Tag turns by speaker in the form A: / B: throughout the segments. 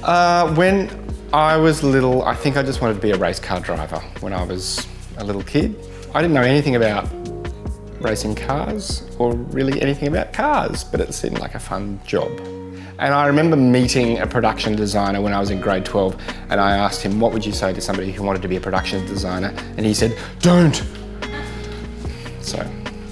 A: When I was little, I think I just wanted to be a race car driver when I was a little kid. I didn't know anything about racing cars or really anything about cars, but it seemed like a fun job. And I remember meeting a production designer when I was in grade 12, and I asked him, what would you say to somebody who wanted to be a production designer? And he said, don't. So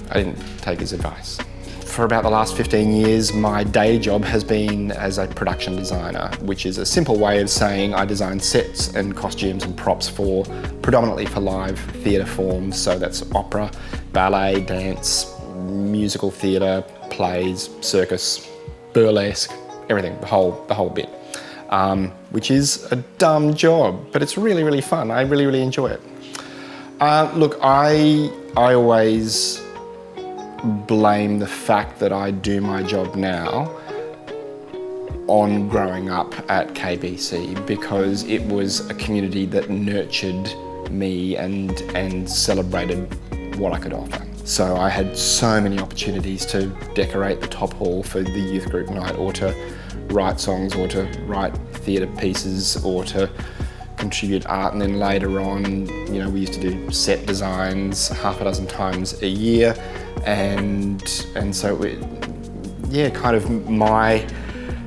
A: I didn't take his advice. For about the last 15 years, my day job has been as a production designer, which is a simple way of saying I design sets and costumes and props predominantly for live theatre forms. So that's opera, ballet, dance, musical theatre, plays, circus, burlesque, everything, the whole bit. Which is a dumb job, but it's really, really fun. I really, really enjoy it. Look, I always blame the fact that I do my job now on growing up at KBC, because it was a community that nurtured me and celebrated what I could offer. So I had so many opportunities to decorate the top hall for the youth group night, or to write songs, or to write theatre pieces, or to contribute art. And then later on, we used to do set designs half a dozen times a year. And so kind of my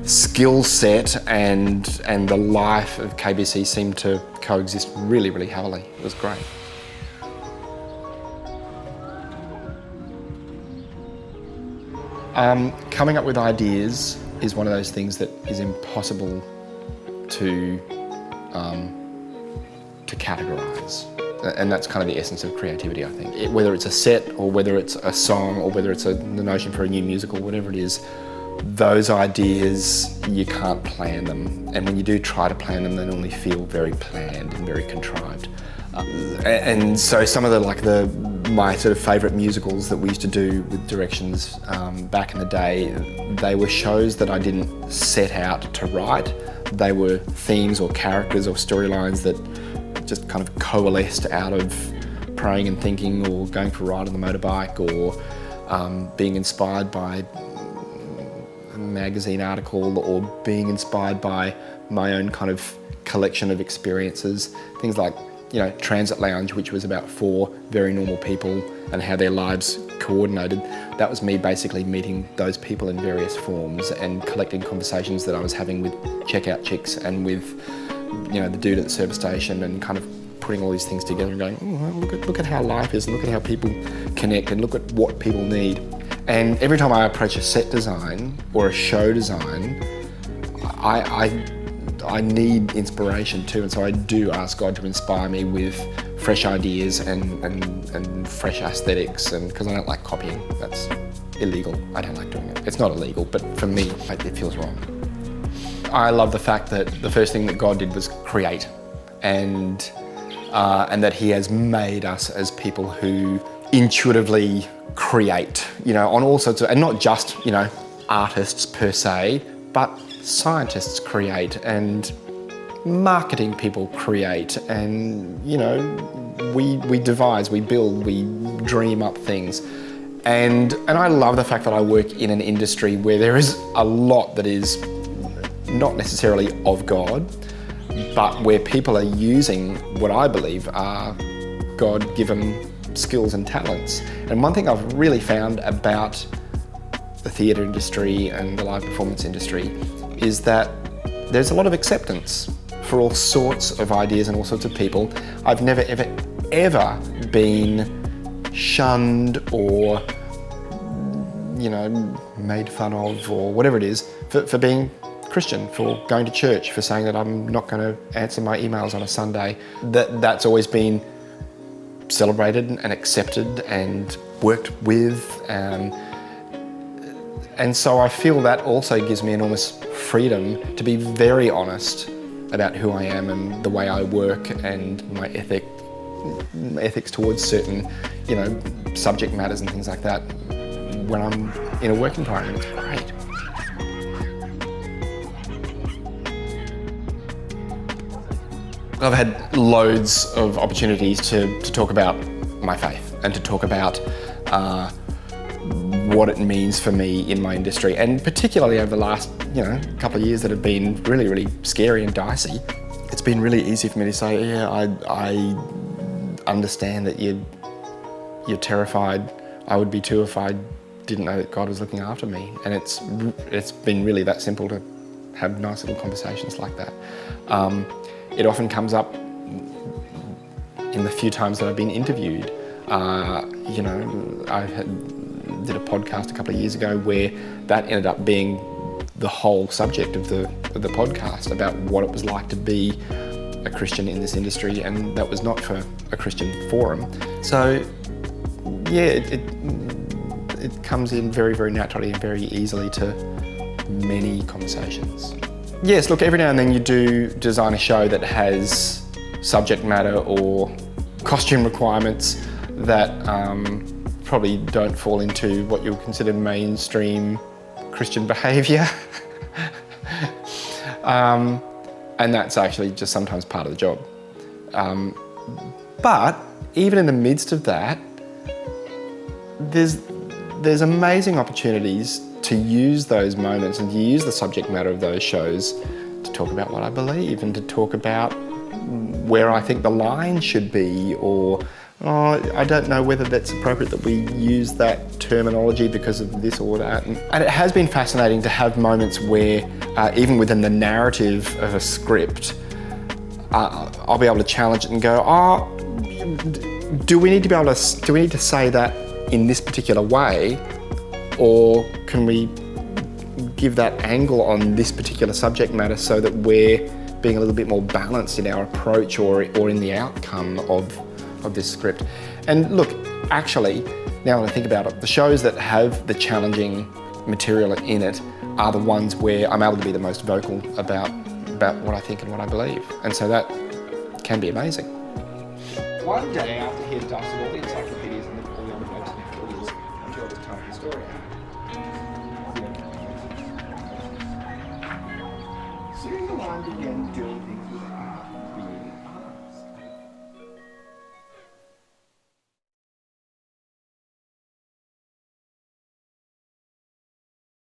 A: skill set and the life of KBC seemed to coexist really, really heavily. It was great. Coming up with ideas is one of those things that is impossible to categorise. And that's kind of the essence of creativity, I think. Whether it's a set, or whether it's a song, or whether it's the notion for a new musical, whatever it is, those ideas, you can't plan them. And when you do try to plan them, they normally feel very planned and very contrived. And so some of my sort of favourite musicals that we used to do with directions back in the day, they were shows that I didn't set out to write. They were themes or characters or storylines that just kind of coalesced out of praying and thinking, or going for a ride on the motorbike, or being inspired by a magazine article, or being inspired by my own kind of collection of experiences. Things like, Transit Lounge, which was about 4 very normal people and how their lives coordinated. That was me basically meeting those people in various forms and collecting conversations that I was having with checkout chicks and with the dude at the service station, and kind of putting all these things together and going, look at how life is, and look at how people connect, and look at what people need. And every time I approach a set design or a show design, I need inspiration too, and so I do ask God to inspire me with fresh ideas and fresh aesthetics, and because I don't like copying. That's illegal. I don't like doing it. It's not illegal, but for me, it feels wrong. I love the fact that the first thing that God did was create, and that He has made us as people who intuitively create, on all sorts of, and not just, artists per se, but scientists create, and marketing people create, and, we devise, we build, we dream up things. And I love the fact that I work in an industry where there is a lot that is not necessarily of God, but where people are using what I believe are God-given skills and talents. And one thing I've really found about the theatre industry and the live performance industry is that there's a lot of acceptance for all sorts of ideas and all sorts of people. I've never, ever been shunned or, made fun of, or whatever it is, for being Christian, for going to church, for saying that I'm not going to answer my emails on a Sunday. That's always been celebrated and accepted and worked with. And so I feel that also gives me enormous freedom to be very honest about who I am and the way I work and my ethics towards certain, subject matters and things like that when I'm in a work environment. It's great. I've had loads of opportunities to talk about my faith and to talk about what it means for me in my industry, and particularly over the last couple of years that have been really, really scary and dicey. It's been really easy for me to say, yeah, I understand that you're terrified. I would be too if I didn't know that God was looking after me. And it's been really that simple to have nice little conversations like that. It often comes up in the few times that I've been interviewed. I did a podcast a couple of years ago where that ended up being the whole subject of the podcast, about what it was like to be a Christian in this industry, and that was not for a Christian forum. So yeah, it comes in very, very naturally and very easily to many conversations. Yes, look, every now and then you do design a show that has subject matter or costume requirements that probably don't fall into what you would consider mainstream Christian behaviour. And that's actually just sometimes part of the job. But even in the midst of that, there's amazing opportunities to use those moments and to use the subject matter of those shows to talk about what I believe and to talk about where I think the line should be, or I don't know whether that's appropriate that we use that terminology because of this or that. And it has been fascinating to have moments where, even within the narrative of a script, I'll be able to challenge it and go, do we need to say that in this particular way, or can we give that angle on this particular subject matter so that we're being a little bit more balanced in our approach or in the outcome of this script. And look, actually, now that I think about it, the shows that have the challenging material in it are the ones where I'm able to be the most vocal about what I think and what I believe. And so that can be amazing. One day, after he had dusted all the encyclopedias and all the other notes and folders, until I was telling the story out, soon the line began doing